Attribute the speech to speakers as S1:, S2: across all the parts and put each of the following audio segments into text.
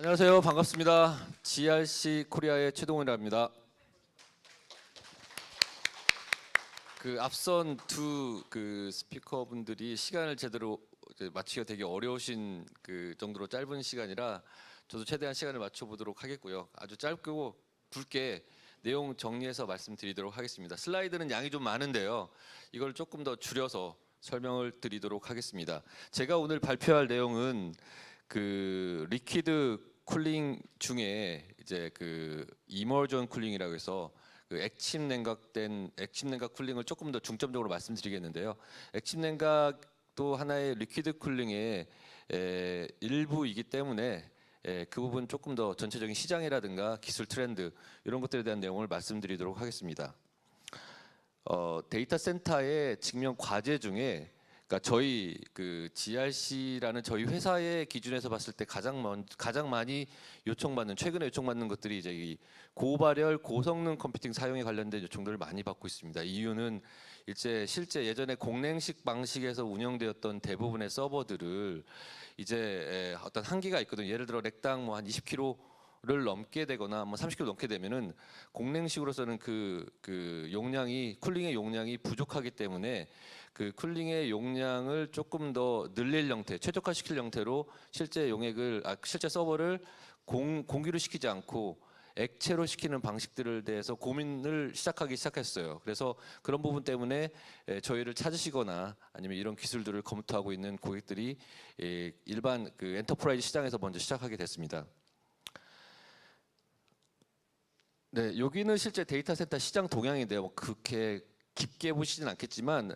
S1: 안녕하세요. 반갑습니다. GRC 코리아의 최동원이랍니다. 앞선 두 스피커분들이 시간을 제대로 맞추기가 되게 어려우신 정도로 짧은 시간이라 저도 최대한 시간을 맞춰보도록 하겠고요. 아주 짧고 굵게 내용 정리해서 말씀드리도록 하겠습니다. 슬라이드는 양이 좀 많은데요. 이걸 조금 더 줄여서 설명을 드리도록 하겠습니다. 제가 오늘 발표할 내용은 리퀴드 쿨링 중에 이제 이머전 쿨링이라고 해서 액침 냉각 쿨링을 조금 더 중점적으로 말씀드리겠는데요. 액침 냉각도 하나의 리퀴드 쿨링의 일부이기 때문에 그 부분 조금 더 전체적인 시장이라든가 기술 트렌드 이런 것들에 대한 내용을 말씀드리도록 하겠습니다. 데이터 센터의 직면 과제 중에 저희 GRC라는 저희 회사의 기준에서 봤을 때 가장 많이 최근에 요청받는 것들이 이제 이 고발열 고성능 컴퓨팅 사용에 관련된 요청들을 많이 받고 있습니다. 이유는 실제 예전에 공랭식 방식에서 운영되었던 대부분의 서버들을 이제 어떤 한계가 있거든요. 예를 들어 렉당 한 20kg를 넘게 되거나 30kg 넘게 되면은 공랭식으로서는 쿨링의 용량이 부족하기 때문에 쿨링의 용량을 조금 더 늘릴 형태, 최적화시킬 형태로 실제 서버를 공기로 시키지 않고 액체로 시키는 방식들을 대해서 고민을 시작했어요. 그래서 그런 부분 때문에 저희를 찾으시거나 아니면 이런 기술들을 검토하고 있는 고객들이 일반 엔터프라이즈 시장에서 먼저 시작하게 됐습니다. 네, 여기는 실제 데이터 센터 시장 동향인데요. 그렇게 깊게 보시진 않겠지만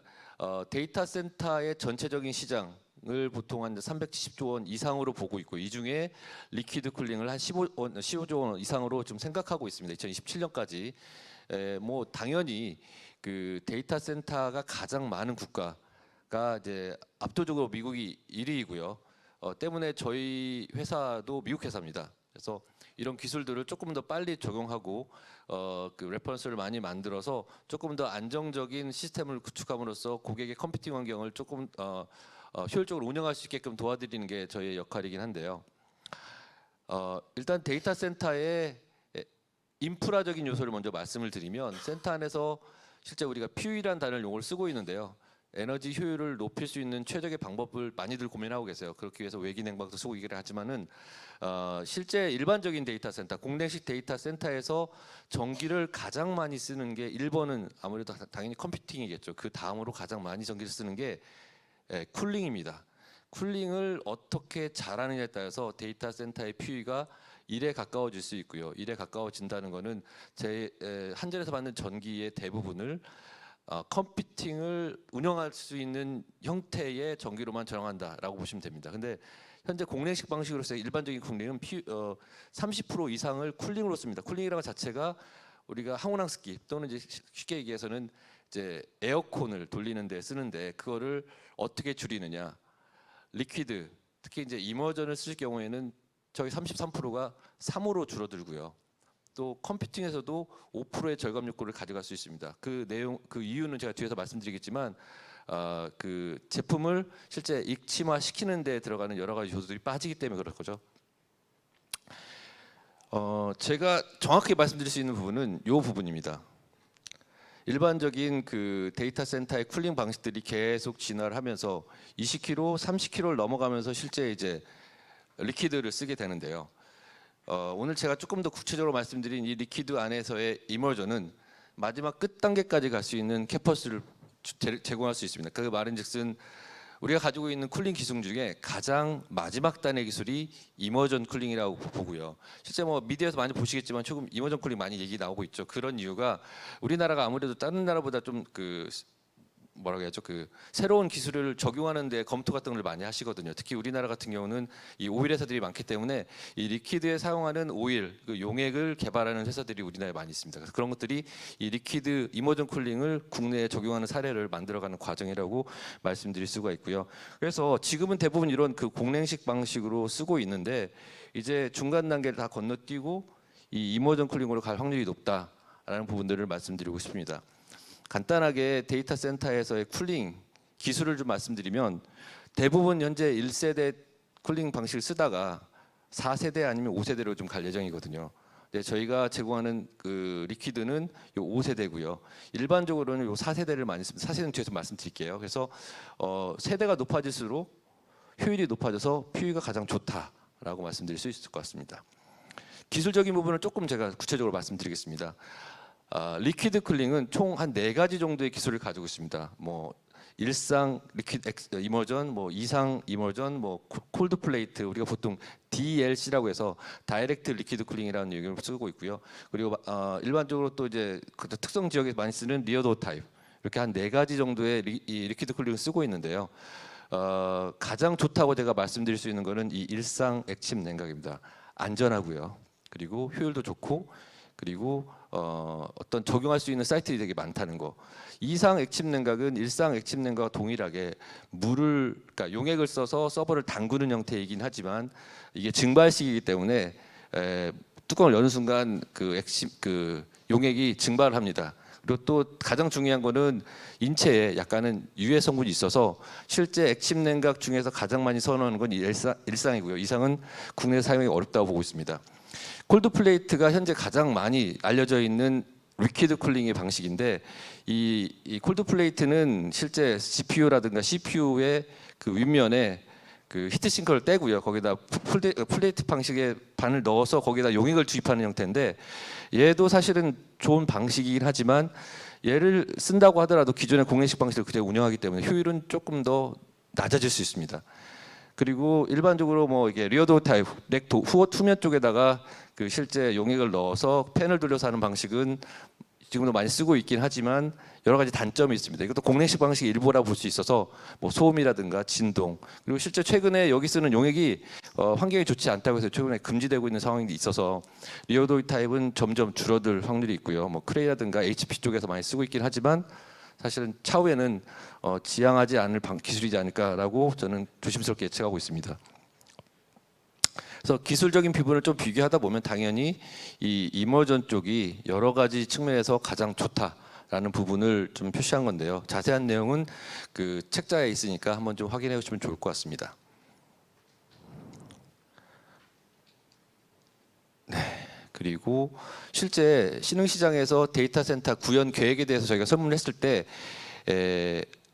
S1: 데이터 센터의 전체적인 시장을 보통 한 370조 원 이상으로 보고 있고, 이 중에 리퀴드 쿨링을 한 15조 원 이상으로 좀 생각하고 있습니다. 2027년까지. 당연히 데이터 센터가 가장 많은 국가가 이제 압도적으로 미국이 1위이고요. 때문에 저희 회사도 미국 회사입니다. 그래서 이런 기술들을 조금 더 빨리 적용하고 레퍼런스를 많이 만들어서 조금 더 안정적인 시스템을 구축함으로써 고객의 컴퓨팅 환경을 조금 효율적으로 운영할 수 있게끔 도와드리는 게 저희의 역할이긴 한데요. 일단 데이터 센터의 인프라적인 요소를 먼저 말씀을 드리면, 센터 안에서 실제 우리가 PUE라는 단어를 용어를 쓰고 있는데요. 에너지 효율을 높일 수 있는 최적의 방법을 많이들 고민하고 계세요. 그렇기 위해서 외기 냉방도 쓰고 얘기를 하지만은 실제 일반적인 데이터 센터, 공랭식 데이터 센터에서 전기를 가장 많이 쓰는 게 1번은 아무래도 당연히 컴퓨팅이겠죠. 그 다음으로 가장 많이 전기를 쓰는 게 쿨링입니다. 쿨링을 어떻게 잘하느냐에 따라서 데이터 센터의 PUE가 1에 가까워질 수 있고요. 1에 가까워진다는 것은 한전에서 받는 전기의 대부분을 컴퓨팅을 운영할 수 있는 형태의 전기로만 전환한다라고 보시면 됩니다. 근데 현재 공랭식 방식으로서 일반적인 쿨링은 30% 이상을 쿨링으로 씁니다. 쿨링이라는 것 자체가 우리가 항온항습기 또는 이제 쉽게 얘기해서는 이제 에어컨을 돌리는 데 쓰는데, 그거를 어떻게 줄이느냐. 리퀴드, 특히 이제 이머전을 쓰실 경우에는 저희 33%가 3으로 줄어들고요. 또 컴퓨팅에서도 5%의 절감 욕구를 가져갈 수 있습니다. 그 이유는 제가 뒤에서 말씀드리겠지만 제품을 실제 익침화 시키는 데 들어가는 여러 가지 요소들이 빠지기 때문에 그럴 거죠. 제가 정확히 말씀드릴 수 있는 부분은 이 부분입니다. 일반적인 데이터 센터의 쿨링 방식들이 계속 진화를 하면서 20kg, 30kg를 넘어가면서 실제 이제 리퀴드를 쓰게 되는데요. 오늘 제가 조금 더 구체적으로 말씀드린 이 리퀴드 안에서의 이머전은 마지막 끝 단계까지 갈 수 있는 캐퍼스를 제공할 수 있습니다. 그 말인즉슨 우리가 가지고 있는 쿨링 기술 중에 가장 마지막 단의 기술이 이머전 쿨링이라고 보고요. 실제 미디어에서 많이 보시겠지만 조금 이머전 쿨링 많이 얘기 나오고 있죠. 그런 이유가 우리나라가 아무래도 다른 나라보다 좀 새로운 기술을 적용하는 데 검토 같은 걸 많이 하시거든요. 특히 우리나라 같은 경우는 이 오일 회사들이 많기 때문에 이 리퀴드에 사용하는 오일, 용액을 개발하는 회사들이 우리나라에 많이 있습니다. 그래서 그런 것들이 이 리퀴드 이머전 쿨링을 국내에 적용하는 사례를 만들어가는 과정이라고 말씀드릴 수가 있고요. 그래서 지금은 대부분 이런 공랭식 방식으로 쓰고 있는데, 이제 중간 단계를 다 건너뛰고 이 이머전 쿨링으로 갈 확률이 높다라는 부분들을 말씀드리고 싶습니다. 간단하게 데이터 센터에서의 쿨링 기술을 좀 말씀드리면, 대부분 현재 1세대 쿨링 방식을 쓰다가 4세대 아니면 5세대로 좀 갈 예정이거든요. 네, 저희가 제공하는 그 리퀴드는 요 5세대고요. 일반적으로는 요 4세대를 많이 씁니다. 4세대는 뒤에서 말씀드릴게요. 그래서 세대가 높아질수록 효율이 높아져서 PUE가 가장 좋다라고 말씀드릴 수 있을 것 같습니다. 기술적인 부분을 조금 제가 구체적으로 말씀드리겠습니다. 리퀴드 쿨링은 총 한 4가지 정도의 기술을 가지고 있습니다. 뭐 일상 리퀴드 이머전, 뭐 이상 이머전, 뭐 콜드 플레이트, 우리가 보통 DLC라고 해서 다이렉트 리퀴드 쿨링이라는 얘기를 쓰고 있고요. 그리고 일반적으로 또 이제 그 특성 지역에 많이 쓰는 리어도 타입, 이렇게 한 4가지 정도의 이 리퀴드 쿨링을 쓰고 있는데요. 가장 좋다고 제가 말씀드릴 수 있는 거는 이 일상 액침 냉각입니다. 안전하고요. 그리고 효율도 좋고, 그리고 어떤 적용할 수 있는 사이트들이 되게 많다는 거. 이상 액침 냉각은 일상 액침 냉각과 동일하게 물을, 그러니까 용액을 써서 서버를 담그는 형태이긴 하지만 이게 증발식이기 때문에 뚜껑을 여는 순간 그 용액이 증발을 합니다. 그리고 또 가장 중요한 거는 인체에 약간은 유해 성분이 있어서 실제 액침 냉각 중에서 가장 많이 선호하는 건 일상이고요. 이상은 국내에서 사용이 어렵다고 보고 있습니다. 콜드 플레이트가 현재 가장 많이 알려져 있는 리퀴드 쿨링의 방식인데 이 콜드 플레이트는 실제 GPU라든가 CPU의 그 윗면에 그 히트싱크를 떼고요. 거기다 플레이트 방식의 반을 넣어서 거기다 용액을 주입하는 형태인데 얘도 사실은 좋은 방식이긴 하지만 얘를 쓴다고 하더라도 기존의 공랭식 방식을 그대로 운영하기 때문에 효율은 조금 더 낮아질 수 있습니다. 그리고 일반적으로 뭐 이게 리어도 타입, 후어 투면 쪽에다가 그 실제 용액을 넣어서 팬을 돌려서 하는 방식은 지금도 많이 쓰고 있긴 하지만 여러 가지 단점이 있습니다. 이것도 공랭식 방식의 일부라고 볼 수 있어서 뭐 소음이라든가 진동, 그리고 실제 최근에 여기 쓰는 용액이 환경에 좋지 않다고 해서 최근에 금지되고 있는 상황이 있어서 리어도 타입은 점점 줄어들 확률이 있고요. 뭐 크레이라든가 HP 쪽에서 많이 쓰고 있긴 하지만 사실은 차후에는 지향하지 않을 기술이지 않을까라고 저는 조심스럽게 예측하고 있습니다. 그래서 기술적인 부분을 좀 비교하다 보면 당연히 이 이머전 쪽이 여러 가지 측면에서 가장 좋다라는 부분을 좀 표시한 건데요. 자세한 내용은 그 책자에 있으니까 한번 좀 확인해 보시면 좋을 것 같습니다. 네. 그리고 실제 신흥시장에서 데이터 센터 구현 계획에 대해서 저희가 설문했을 때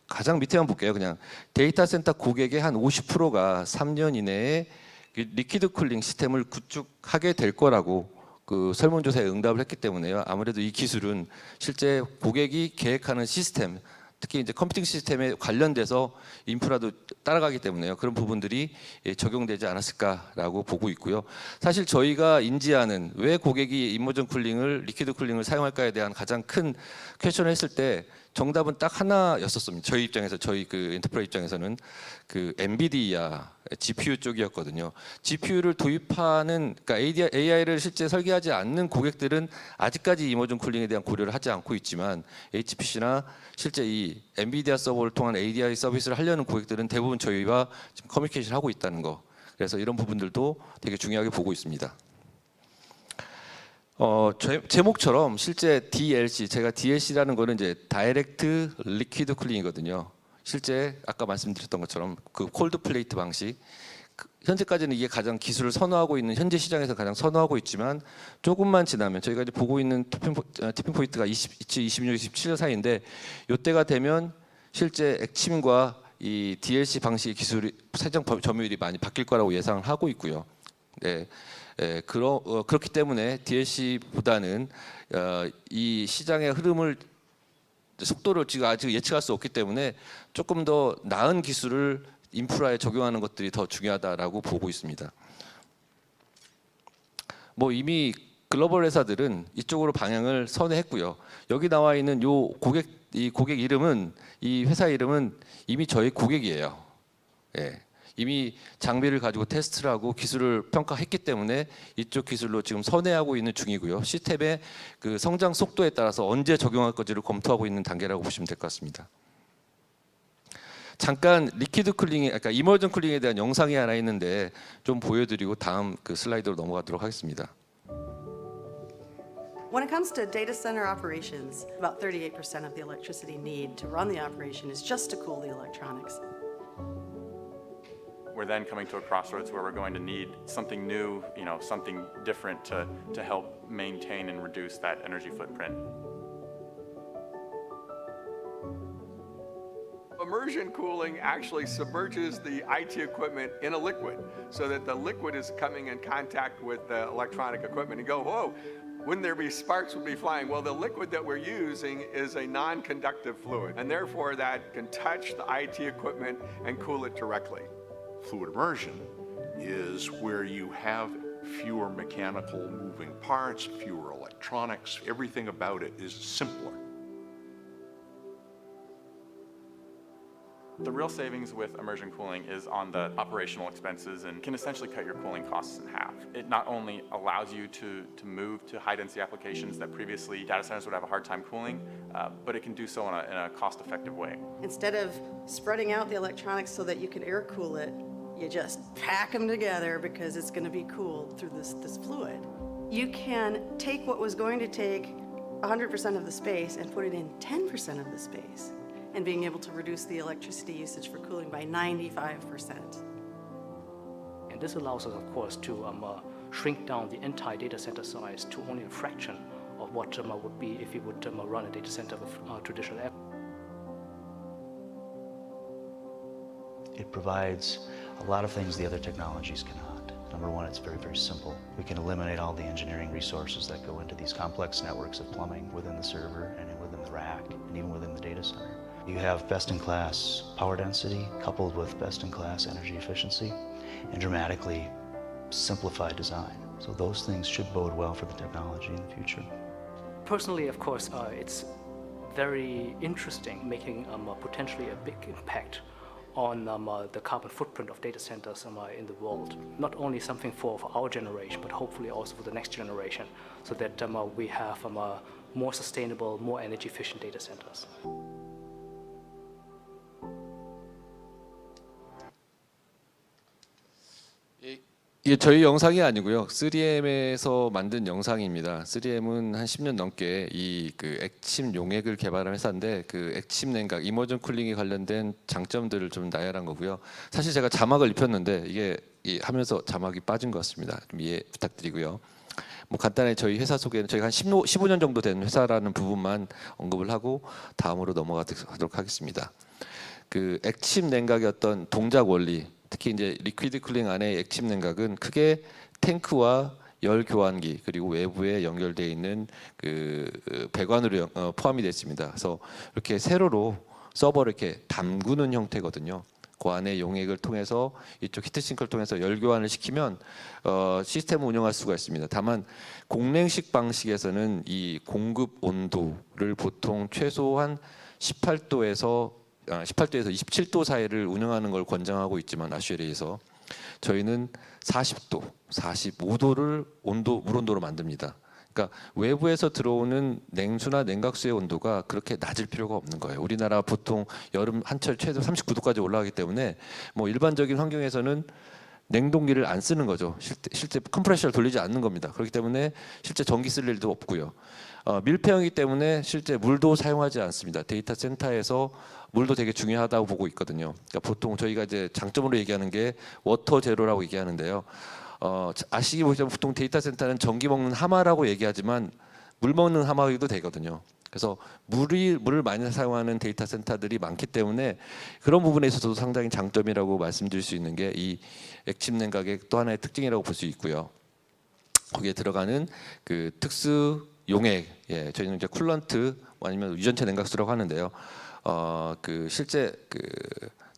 S1: 가장 밑에만 볼게요. 그냥 데이터 센터 고객의 한 50%가 3년 이내에 리퀴드 쿨링 시스템을 구축하게 될 거라고 그 설문조사에 응답을 했기 때문에요. 아무래도 이 기술은 실제 고객이 계획하는 시스템, 특히 이제 컴퓨팅 시스템에 관련돼서 인프라도 따라가기 때문에요. 그런 부분들이 적용되지 않았을까라고 보고 있고요. 사실 저희가 인지하는 왜 고객이 이머전 쿨링을 리퀴드 쿨링을 사용할까에 대한 가장 큰 퀘션을 했을 때 정답은 딱 하나였었습니다. 저희 입장에서, 저희 그 엔터프라이즈 입장에서는 그 엔비디아 GPU 쪽이었거든요. GPU를 도입하는, 그러니까 AI를 실제 설계하지 않는 고객들은 아직까지 이머전 쿨링에 대한 고려를 하지 않고 있지만 HPC나 실제 이 엔비디아 서버를 통한 ADI 서비스를 하려는 고객들은 대부분 저희와 지금 커뮤니케이션을 하고 있다는 거. 그래서 이런 부분들도 되게 중요하게 보고 있습니다. 제목처럼 실제 DLC, 제가 DLC라는 거는 이제 다이렉트 리퀴드 쿨링이거든요. 실제 아까 말씀드렸던 것처럼 그 콜드 플레이트 방식, 현재까지는 이게 가장 기술을 선호하고 있는, 현재 시장에서 가장 선호하고 있지만 조금만 지나면 저희가 이제 보고 있는 티핑 포인트가 26, 27년 사이인데 이때가 되면 실제 액침과 이 DLC 방식의 기술이 사용 점유율이 많이 바뀔 거라고 예상을 하고 있고요. 네. 그렇기 때문에 DLC보다는 이 시장의 흐름을, 속도를 지금 아직 예측할 수 없기 때문에 조금 더 나은 기술을 인프라에 적용하는 것들이 더 중요하다라고 보고 있습니다. 뭐 이미 글로벌 회사들은 이쪽으로 방향을 선회했고요. 여기 나와 있는 이 고객 이름은, 이 회사 이름은 이미 저희 고객이에요. 예. 이미 장비를 가지고 테스트를 하고 기술을 평가했기 때문에 이쪽 기술로 지금 선회하고 있는 중이고요. 시스템의 그 성장 속도에 따라서 언제 적용할 건지를 검토하고 있는 단계라고 보시면 될 것 같습니다. 잠깐 리퀴드 쿨링, 그러니까 이머전 쿨링에 대한 영상이 하나 있는데 좀 보여드리고 다음 그 슬라이드로 넘어가도록 하겠습니다.
S2: When it comes to data center operations, about 38% of the electricity need to run the operation is just to cool the electronics.
S3: we're then coming to a crossroads where we're going to need something new, something different to help maintain and reduce that energy footprint.
S4: Immersion cooling actually submerges the IT equipment in a liquid so that the liquid is coming in contact with the electronic equipment and go, whoa, wouldn't there be sparks would be flying? Well, the liquid that we're using is a non-conductive fluid, and therefore that can touch the IT equipment and cool it directly.
S5: Fluid immersion is where you have fewer mechanical moving parts, fewer electronics, everything about it is simpler.
S3: The real savings with immersion cooling is on the operational expenses and can essentially cut your cooling costs in half. It not only allows you to move to high-density applications that previously data centers would have a hard time cooling, but it can do so in a cost-effective way.
S2: Instead of spreading out the electronics so that you can air cool it, you just pack them together because it's going to be cooled through this fluid. You can take what was going to take 100% of the space and put it in 10% of the space, and being able to reduce the electricity usage for cooling by 95%.
S6: And this allows us, of course, to shrink down the entire data center size to only a fraction of what would be if you would run a data center with traditional air.
S7: It provides a lot of things the other technologies cannot. Number one, it's very, very simple. We can eliminate all the engineering resources that go into these complex networks of plumbing within the server and within the rack and even within the data center. You have best-in-class power density coupled with best-in-class energy efficiency and dramatically simplified design. So those things should bode well for the technology in the future.
S6: Personally, of course, it's very interesting making potentially a big impact on the carbon footprint of data centers in the world. Not only something for our generation, but hopefully also for the next generation, so that we have more sustainable, more energy efficient data centers.
S1: 이게 저희 영상이 아니고요. 3M에서 만든 영상입니다. 3M은 한 10년 넘게 이 그 액침 용액을 개발한 회사인데 그 액침 냉각, 이머전 쿨링에 관련된 장점들을 좀 나열한 거고요. 사실 제가 자막을 입혔는데 이게 하면서 자막이 빠진 것 같습니다. 좀 이해 부탁드리고요. 뭐 간단히 저희 회사 소개는 저희가 한 15년 정도 된 회사라는 부분만 언급을 하고 다음으로 넘어가도록 하겠습니다. 그 액침 냉각의 어떤 동작 원리, 특히 이제 리퀴드 쿨링 안에 액침 냉각은 크게 탱크와 열 교환기 그리고 외부에 연결되어 있는 그 배관으로 포함이 되어 있습니다. 그래서 이렇게 세로로 서버를 이렇게 담그는 형태거든요. 그 안에 용액을 통해서 이쪽 히트싱크를 통해서 열 교환을 시키면 시스템을 운영할 수가 있습니다. 다만 공냉식 방식에서는 이 공급 온도를 보통 최소한 18도에서 27도 사이를 운영하는 걸 권장하고 있지만 아슈에리에서 저희는 40도, 45도를 물 온도로 만듭니다. 그러니까 외부에서 들어오는 냉수나 냉각수의 온도가 그렇게 낮을 필요가 없는 거예요. 우리나라 보통 여름 한철 최대 39도까지 올라가기 때문에 뭐 일반적인 환경에서는 냉동기를 안 쓰는 거죠. 실제 컴프레셔를 돌리지 않는 겁니다. 그렇기 때문에 실제 전기 쓸 일도 없고요. 밀폐형이기 때문에 실제 물도 사용하지 않습니다. 데이터 센터에서 물도 되게 중요하다고 보고 있거든요. 그러니까 보통 저희가 이제 장점으로 얘기하는 게 워터 제로라고 얘기하는데요. 아시기 보시면 보통 데이터 센터는 전기 먹는 하마라고 얘기하지만 물 먹는 하마기도 되거든요. 그래서 물을 많이 사용하는 데이터 센터들이 많기 때문에 그런 부분에 있어서도 상당히 장점이라고 말씀드릴 수 있는 게 이 액침 냉각의 또 하나의 특징이라고 볼 수 있고요. 거기에 들어가는 그 특수 용액, 저희는 이제 쿨런트 아니면 유전체 냉각수라고 하는데요. 그 실제 그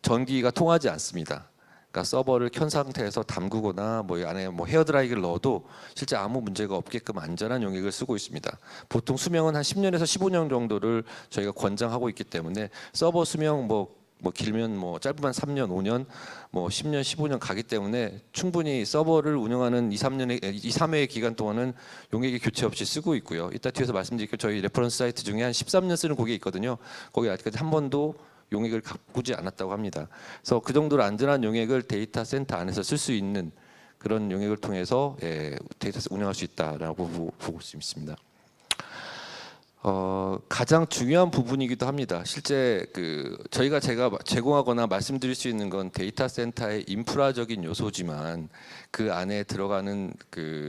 S1: 전기가 통하지 않습니다. 그러니까 서버를 켠 상태에서 담그거나 뭐 안에 뭐 헤어드라이기를 넣어도 실제 아무 문제가 없게끔 안전한 용액을 쓰고 있습니다. 보통 수명은 한 10년에서 15년 정도를 저희가 권장하고 있기 때문에 서버 수명 뭐 길면 뭐 짧으면 3년, 5년, 뭐 10년, 15년 가기 때문에 충분히 서버를 운영하는 2, 3회의 기간 동안은 용액이 교체 없이 쓰고 있고요. 이따 뒤에서 말씀드릴게요. 저희 레퍼런스 사이트 중에 한 13년 쓰는 고객이 있거든요. 거기 아직까지 한 번도 용액을 바꾸지 않았다고 합니다. 그래서 그 정도로 안전한 용액을 데이터 센터 안에서 쓸 수 있는 그런 용액을 통해서 데이터 운영할 수 있다라고 보고 있습니다. 가장 중요한 부분이기도 합니다. 실제 제가 제공하거나 말씀드릴 수 있는 건 데이터 센터의 인프라적인 요소지만 그 안에 들어가는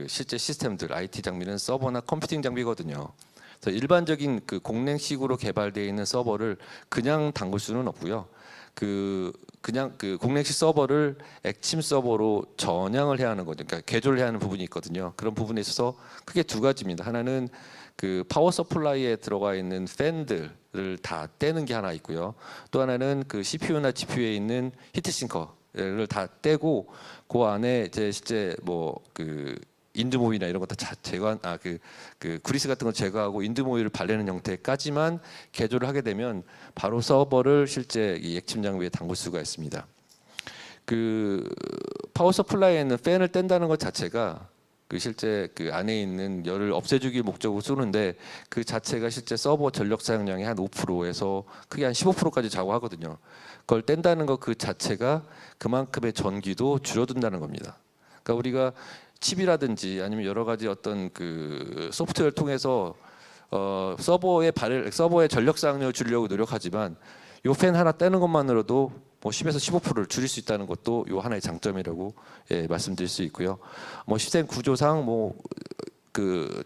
S1: 실제 시스템들, IT 장비는 서버나 컴퓨팅 장비거든요. 그래서 일반적인 공랭식으로 개발되어 있는 서버를 그냥 담글 수는 없고요. 그냥 공랭식 서버를 액침 서버로 전향을 해야 하는 거죠. 그러니까 개조를 해야 하는 부분이 있거든요. 그런 부분에 있어서 크게 두 가지입니다. 하나는 파워 서플라이에 들어가 있는 팬들을 다 떼는 게 하나 있고요. 또 하나는 CPU나 GPU에 있는 히트싱커를 다 떼고 그 안에 이제 실제 인드모이나 이런 거 다 제거한 그리스 같은 거 제거하고 인드모이를 바르는 형태까지만 개조를 하게 되면 바로 서버를 실제 이 액침 장비에 담글 수가 있습니다. 파워 서플라이에 있는 팬을 뗀다는 것 자체가 실제 안에 있는 열을 없애주기 목적으로 쓰는데 그 자체가 실제 서버 전력 사용량의 한 5%에서 크게 한 15%까지 좌우하거든요. 그걸 뗀다는 것 그 자체가 그만큼의 전기도 줄여든다는 겁니다. 그러니까 우리가 칩이라든지 아니면 여러 가지 어떤 소프트웨어를 통해서 서버의 전력 사용량을 줄이려고 노력하지만 이 팬 하나 떼는 것만으로도 10에서 15%를 줄일 수 있다는 것도 요 하나의 장점이라고 말씀드릴 수 있고요. 시스템 구조상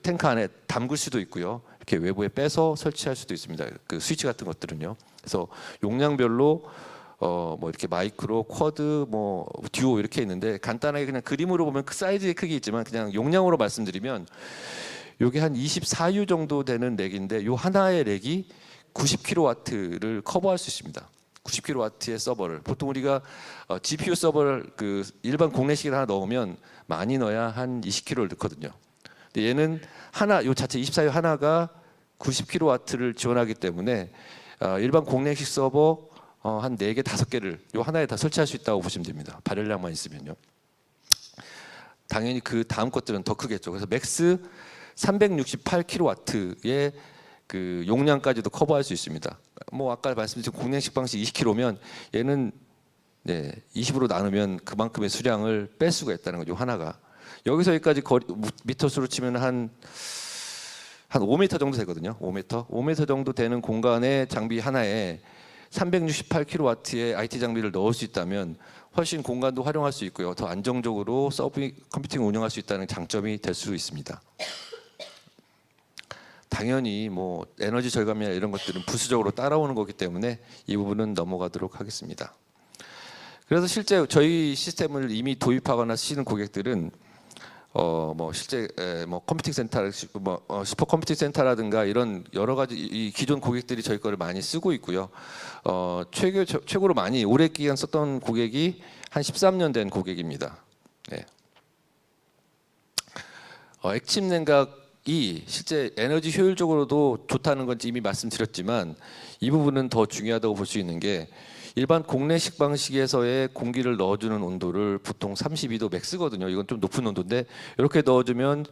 S1: 탱크 안에 담글 수도 있고요. 이렇게 외부에 빼서 설치할 수도 있습니다. 스위치 같은 것들은요. 그래서 용량별로 이렇게 마이크로, 쿼드, 듀오 이렇게 있는데 간단하게 그냥 그림으로 보면 사이즈의 크기 있지만 그냥 용량으로 말씀드리면 요게 한 24U 정도 되는 렉인데 요 하나의 렉이 90kW를 커버할 수 있습니다. 90kW의 서버를 보통 우리가 GPU 서버를 일반 공래식을 하나 넣으면 많이 넣어야 한 20kW를 넣거든요. 근데 얘는 요 자체 24U 하나가 90kW를 지원하기 때문에 일반 공래식 서버 한 4개, 5개를 요 하나에 다 설치할 수 있다고 보시면 됩니다. 발열량만 있으면요. 당연히 그 다음 것들은 더 크겠죠. 그래서 맥스 368kW의 용량까지도 커버할 수 있습니다. 아까 말씀드린 공랭식 방식 20kg면 얘는 20으로 나누면 그만큼의 수량을 뺄 수가 있다는 거죠. 하나가. 여기서 여기까지 미터 수로 치면 한 5m 정도 되거든요. 5m 정도 되는 공간에 장비 하나에 368kW의 IT 장비를 넣을 수 있다면 훨씬 공간도 활용할 수 있고요. 더 안정적으로 서브 컴퓨팅을 운영할 수 있다는 장점이 될 수 있습니다. 당연히 에너지 절감이나 이런 것들은 부수적으로 따라오는 거기 때문에 이 부분은 넘어가도록 하겠습니다. 그래서 실제 저희 시스템을 이미 도입하거나 쓰시는 고객들은 실제 컴퓨팅 센터, 슈퍼 컴퓨팅 센터라든가 이런 여러 가지 이 기존 고객들이 저희 거를 많이 쓰고 있고요. 최고로 많이 오래 기간 썼던 고객이 한 13년 된 고객입니다. 네. 액침 냉각이 실제 에너지 효율적으로도 좋다는 건 이미 말씀드렸지만 이 부분은 더 중요하다고 볼 수 있는 게 일반 공내식 방식에서의 공기를 넣어주는 온도를 보통 32도 맥스거든요. 이건 좀 높은 온도인데 이렇게 넣어주면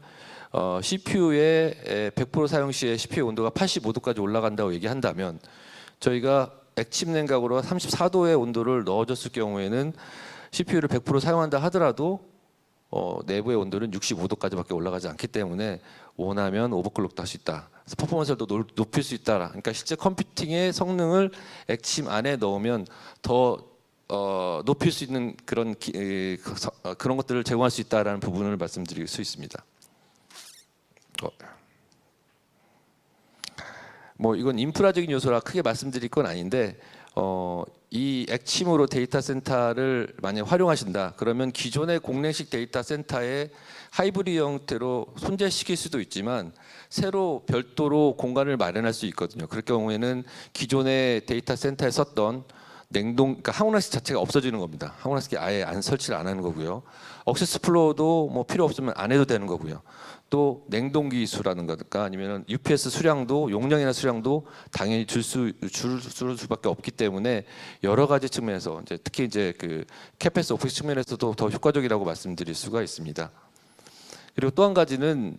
S1: CPU의 100% 사용 시에 CPU 온도가 85도까지 올라간다고 얘기한다면 저희가 액침 냉각으로 34도의 온도를 넣어줬을 경우에는 CPU를 100% 사용한다 하더라도 내부의 온도는 65도까지밖에 올라가지 않기 때문에 원하면 오버클럭도 할 수 있다. 그래서 퍼포먼스를 더 높일 수 있다. 그러니까 실제 컴퓨팅의 성능을 액침 안에 넣으면 더 높일 수 있는 그런 것들을 제공할 수 있다라는 부분을 말씀드릴 수 있습니다. 이건 인프라적인 요소라 크게 말씀드릴 건 아닌데 이 액침으로 데이터 센터를 만약 활용하신다 그러면 기존의 공랭식 데이터 센터의 하이브리드 형태로 손재시킬 수도 있지만 새로 별도로 공간을 마련할 수 있거든요. 그럴 경우에는 기존의 데이터 센터에 썼던 그러니까 항온화식 자체가 없어지는 겁니다. 항온화식이 아예 설치를 안 하는 거고요. 억세스 플로어도 필요 없으면 안 해도 되는 거고요. 또 냉동기 수라든가 아니면 UPS 수량도 용량이나 수량도 당연히 줄 수밖에 없기 때문에 여러 가지 측면에서 특히 이제 캐패스 오피스 측면에서도 더 효과적이라고 말씀드릴 수가 있습니다. 그리고 또 한 가지는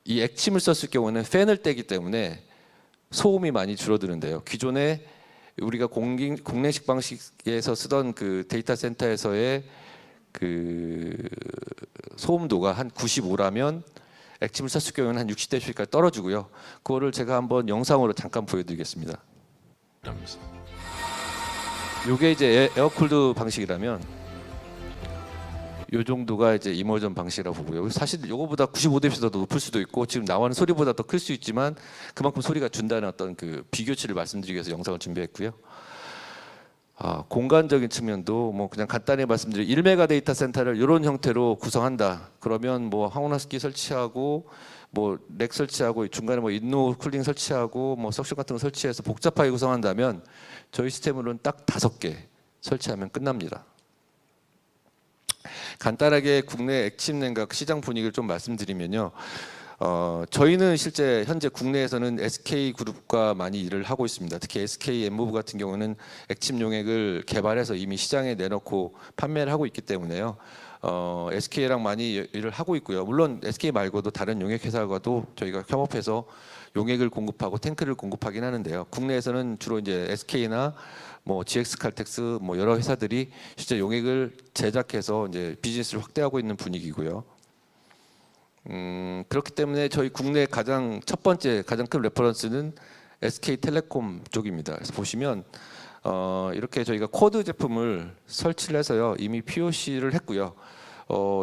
S1: 이 액침을 썼을 경우는 팬을 떼기 때문에 소음이 많이 줄어드는데요. 기존에 우리가 공랭식 방식에서 쓰던 데이터 센터에서의 소음도가 한 95라면 액침을 썼을 경우에는 한 60dB까지 떨어지고요. 그거를 제가 한번 영상으로 잠깐 보여드리겠습니다. 요게 이제 에어쿨드 방식이라면 요 정도가 이제 이머전 방식이라고 보고요. 사실 요거보다 95dB보다 더 높을 수도 있고 지금 나오는 소리보다 더 클 수 있지만 그만큼 소리가 준다는 어떤 그 비교치를 말씀드리기 위해서 영상을 준비했고요. 공간적인 측면도 뭐 그냥 간단히 말씀드리면 1메가 데이터 센터를 이런 형태로 구성한다. 그러면 뭐 항온화스키 설치하고 뭐 렉 설치하고 중간에 뭐 인노 쿨링 설치하고 뭐 석션 같은 거 설치해서 복잡하게 구성한다면 저희 시스템으로는 딱 5개 설치하면 끝납니다. 간단하게 국내 액침 냉각 시장 분위기를 좀 말씀드리면요. 저희는 실제 현재 국내에서는 SK 그룹과 많이 일을 하고 있습니다. 특히 SK 엠무브 같은 경우는 액침 용액을 개발해서 이미 시장에 내놓고 판매를 하고 있기 때문에요. SK랑 많이 일을 하고 있고요. 물론 SK 말고도 다른 용액 회사와도 저희가 협업해서 용액을 공급하고 탱크를 공급하긴 하는데요. 국내에서는 주로 이제 SK나 뭐 GX 칼텍스 뭐 여러 회사들이 실제 용액을 제작해서 이제 비즈니스를 확대하고 있는 분위기고요. 그렇기 때문에 저희 국내 첫 번째 가장 큰 레퍼런스는 SK텔레콤 쪽입니다. 그래서 보시면 이렇게 저희가 코드 제품을 설치를 해서요 이미 POC를 했고요.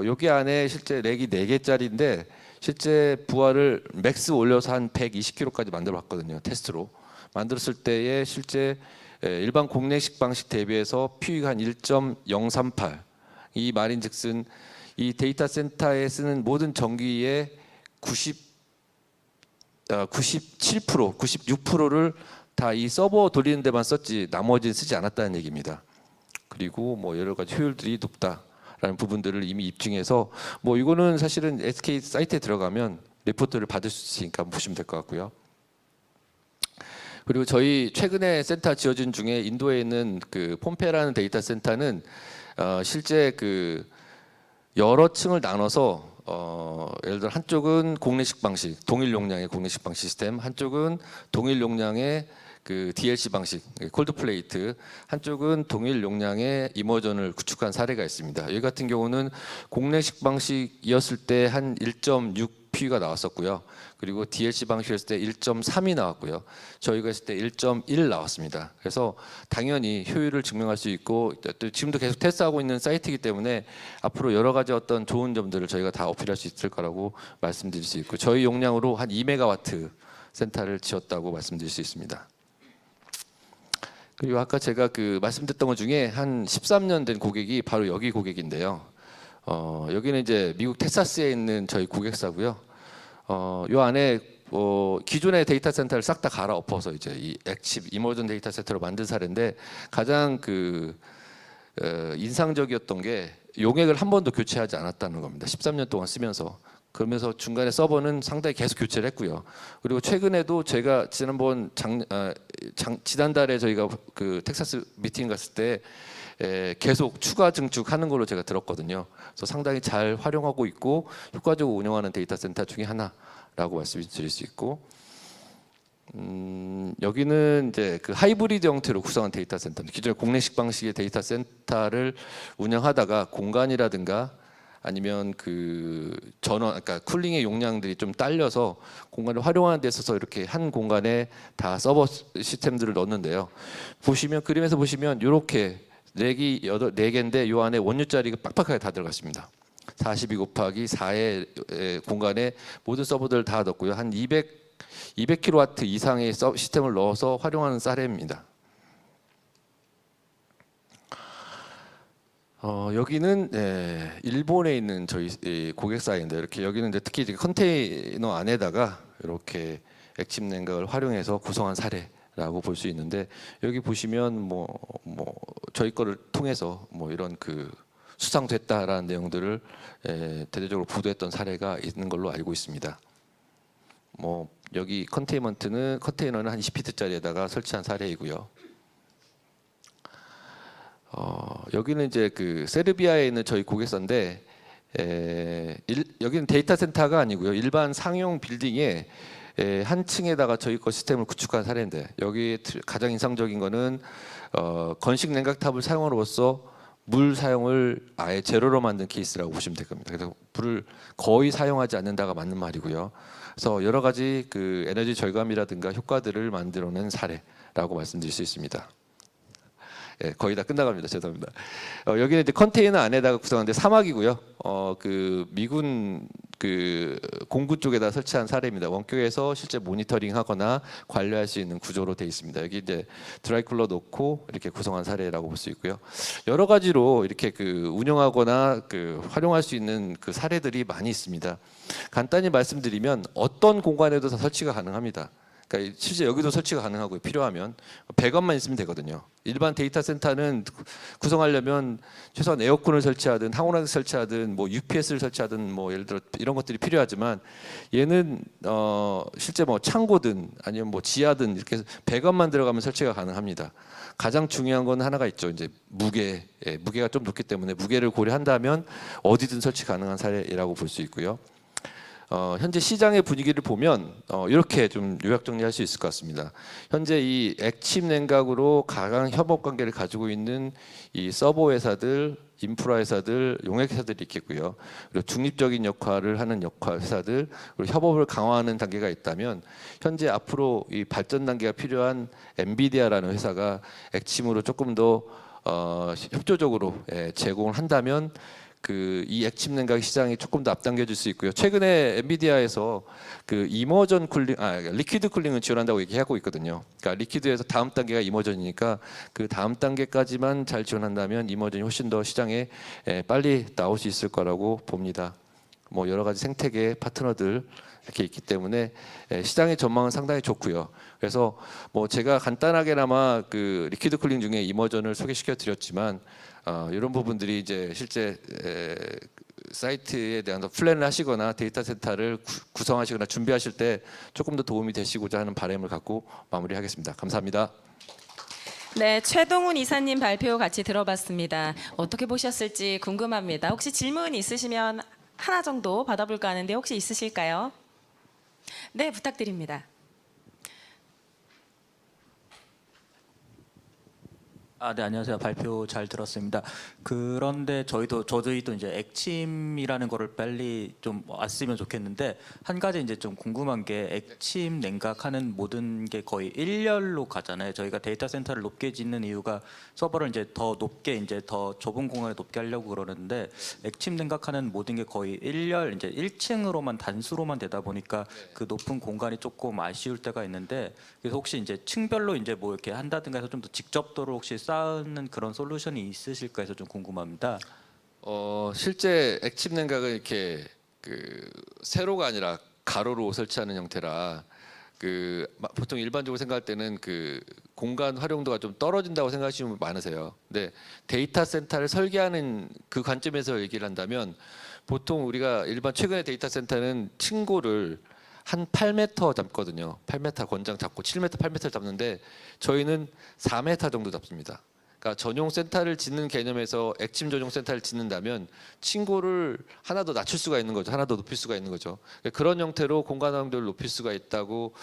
S1: 여기 안에 실제 렉이 4개짜리인데 실제 부하를 맥스 올려서 한 120kg까지 만들어 봤거든요. 테스트로 만들었을 때에 실제 일반 공내식 방식 대비해서 PU가 한 1.038. 이 말인즉슨 이 데이터 센터에 쓰는 모든 전기의 97%, 96%를 다 이 서버 돌리는 데만 썼지 나머지는 쓰지 않았다는 얘기입니다. 그리고 뭐 여러 가지 효율들이 높다라는 부분들을 이미 입증해서 뭐 이거는 사실은 SK 사이트에 들어가면 리포트를 받을 수 있으니까 보시면 될 것 같고요. 그리고 저희 최근에 센터 지어진 중에 인도에 있는 그 폼페라는 데이터 센터는 실제 그 여러 층을 나눠서 예를 들어 한쪽은 공내식 방식, 동일 용량의 공내식 방식 시스템, 한쪽은 동일 용량의 그 DLC 방식, 콜드 플레이트, 한쪽은 동일 용량의 이머전을 구축한 사례가 있습니다. 여기 같은 경우는 공내식 방식이었을 때 한 1.6 PU가 나왔었고요. 그리고 DLC 방식이었을 때 1.3이 나왔고요. 저희가 했을 때 1.1 나왔습니다. 그래서 당연히 효율을 증명할 수 있고 또 지금도 계속 테스트하고 있는 사이트이기 때문에 앞으로 여러 가지 어떤 좋은 점들을 저희가 다 어필할 수 있을 거라고 말씀드릴 수 있고 저희 용량으로 한 2메가와트 센터를 지었다고 말씀드릴 수 있습니다. 그리고 아까 제가 그 말씀드렸던 것 중에 한 13년 된 고객이 바로 여기 고객인데요. 여기는 이제 미국 텍사스에 있는 저희 고객사고요. 요 안에 기존의 데이터 센터를 싹 다 갈아엎어서 이제 이 액침 이머전 데이터 센터로 만든 사례인데 가장 그 인상적이었던 게 용액을 한 번도 교체하지 않았다는 겁니다. 13년 동안 쓰면서. 그러면서 중간에 서버는 상당히 계속 교체를 했고요. 그리고 최근에도 제가 지난번 지난달에 저희가 그 텍사스 미팅 갔을 때 계속 추가 증축하는 걸로 제가 들었거든요. 그래서 상당히 잘 활용하고 있고 효과적으로 운영하는 데이터 센터 중에 하나라고 말씀드릴 수 있고 여기는 이제 그 하이브리드 형태로 구성한 데이터 센터. 기존의 공내식 방식의 데이터 센터를 운영하다가 공간이라든가 아니면 그 전원, 그러니까 쿨링의 용량들이 좀 딸려서 공간을 활용하는 데 있어서 이렇게 한 공간에 다 서버 시스템들을 넣었는데요. 보시면 그림에서 보시면 이렇게 렉이 4개인데 요 안에 원유짜리가 빡빡하게 다 들어갔습니다. 42 곱하기 4의 공간에 모든 서버들을 다 넣고요. 한 200kW 이상의 시스템을 넣어서 활용하는 사례입니다. 여기는 일본에 있는 저희 고객사인데 이렇게 여기는 이제 특히 컨테이너 안에다가 이렇게 액침 냉각을 활용해서 구성한 사례라고 볼 수 있는데 여기 보시면 뭐 저희 거를 통해서 뭐 이런 그 수상됐다라는 내용들을 대대적으로 보도했던 사례가 있는 걸로 알고 있습니다. 뭐 여기 컨테이너는 한 20피트짜리에다가 설치한 사례이고요. 여기는 이제 그 세르비아에 있는 저희 고객사인데 여기는 데이터 센터가 아니고요. 일반 상용 빌딩에 한 층에다가 저희 거 시스템을 구축한 사례인데 여기 가장 인상적인 거는 건식 냉각탑을 사용함으로써 물 사용을 아예 제로로 만든 케이스라고 보시면 될 겁니다. 그래서 불을 거의 사용하지 않는다가 맞는 말이고요. 그래서 여러 가지 그 에너지 절감이라든가 효과들을 만들어낸 사례라고 말씀드릴 수 있습니다. 예, 거의 다 끝나갑니다. 죄송합니다. 여기는 이제 컨테이너 안에다가 구성한데 사막이고요. 그 미군 그 공군 쪽에다 설치한 사례입니다. 원격에서 실제 모니터링하거나 관리할 수 있는 구조로 되어 있습니다. 여기 이제 드라이쿨러 놓고 이렇게 구성한 사례라고 볼 수 있고요. 여러 가지로 이렇게 그 운영하거나 그 활용할 수 있는 그 사례들이 많이 있습니다. 간단히 말씀드리면 어떤 공간에도 다 설치가 가능합니다. 그러니까 실제 여기도 설치가 가능하고요. 필요하면 100원만 있으면 되거든요. 일반 데이터 센터는 구성하려면 최소한 에어컨을 설치하든 항온화를 설치하든 뭐 UPS를 설치하든 뭐 예를 들어 이런 것들이 필요하지만 얘는 실제 뭐 창고든 아니면 뭐 지하든 이렇게 100원만 들어가면 설치가 가능합니다. 가장 중요한 건 하나가 있죠. 이제 무게, 무게가 좀 높기 때문에 무게를 고려한다면 어디든 설치 가능한 사례라고 볼 수 있고요. 현재 시장의 분위기를 보면 이렇게 좀 요약 정리할 수 있을 것 같습니다. 현재 이 액침 냉각으로 강한 협업 관계를 가지고 있는 이 서버 회사들, 인프라 회사들, 용액 회사들이 있겠고요. 그리고 중립적인 역할을 하는 회사들, 그리고 협업을 강화하는 단계가 있다면 현재 앞으로 이 발전 단계가 필요한 엔비디아라는 회사가 액침으로 조금 더 협조적으로 제공을 한다면 이 액침 냉각 시장이 조금 더 앞당겨질 수 있고요. 최근에 엔비디아에서 그 이머전 쿨링, 리퀴드 쿨링을 지원한다고 얘기하고 있거든요. 그러니까 리퀴드에서 다음 단계가 이머전이니까 그 다음 단계까지만 잘 지원한다면 이머전이 훨씬 더 시장에 빨리 나올 수 있을 거라고 봅니다. 뭐 여러 가지 생태계 파트너들 이렇게 있기 때문에 시장의 전망은 상당히 좋고요. 그래서 뭐 제가 간단하게나마 그 리퀴드 쿨링 중에 이머전을 소개시켜 드렸지만 이런 부분들이 이제 실제 사이트에 대한 플랜을 하시거나 데이터 센터를 구성하시거나 준비하실 때 조금 더 도움이 되시고자 하는 바람을 갖고 마무리하겠습니다. 감사합니다.
S8: 네, 최동훈 이사님 발표 같이 들어봤습니다. 어떻게 보셨을지 궁금합니다. 혹시 질문 있으시면 하나 정도 받아볼까 하는데 혹시 있으실까요? 네, 부탁드립니다.
S9: 네, 안녕하세요. 발표 잘 들었습니다. 그런데 저희도 이제 액침이라는 거를 빨리 좀 왔으면 좋겠는데 한 가지 이제 좀 궁금한 게 액침 냉각하는 모든 게 거의 일렬로 가잖아요. 저희가 데이터 센터를 높게 짓는 이유가 서버를 이제 더 높게 이제 더 좁은 공간에 높게 하려고 그러는데 액침 냉각하는 모든 게 거의 일렬 이제 1층으로만 단수로만 되다 보니까 그 높은 공간이 조금 아쉬울 때가 있는데 그래서 혹시 이제 층별로 이제 뭐 이렇게 한다든가 해서 좀 더 직접도를 혹시 쌓는 그런 솔루션이 있으실까 해서 좀 궁금합니다.
S1: 실제 액침 냉각은 이렇게 그 세로가 아니라 가로로 설치하는 형태라 보통 일반적으로 생각할 때는 그 공간 활용도가 좀 떨어진다고 생각하시는 분 많으세요. 근데 데이터 센터를 설계하는 그 관점에서 얘기를 한다면 보통 우리가 일반 최근의 데이터 센터는 층고를 한 8m 잡거든요. 8m 권장 잡고 7m, 8m 잡는데 저희는 4m 정도 잡습니다. 그러니까 전용 센터를 짓는 개념에서 액침 전용 센터를 짓는다면 층고를 하나 더 낮출 수가 있는 거죠. 하나 더 높일 수가 있는 거죠. 그런 형태로 공간 활용도를 높일 수가 있다고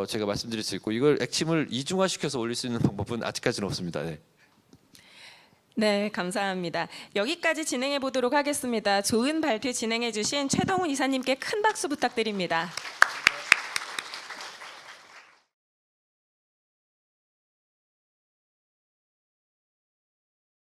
S1: 제가 말씀드릴 수 있고 이걸 액침을 이중화시켜서 올릴 수 있는 방법은 아직까지는 없습니다. 네.
S8: 네, 감사합니다. 여기까지 진행해 보도록 하겠습니다. 좋은 발표 진행해 주신 최동훈 이사님께 큰 박수 부탁드립니다.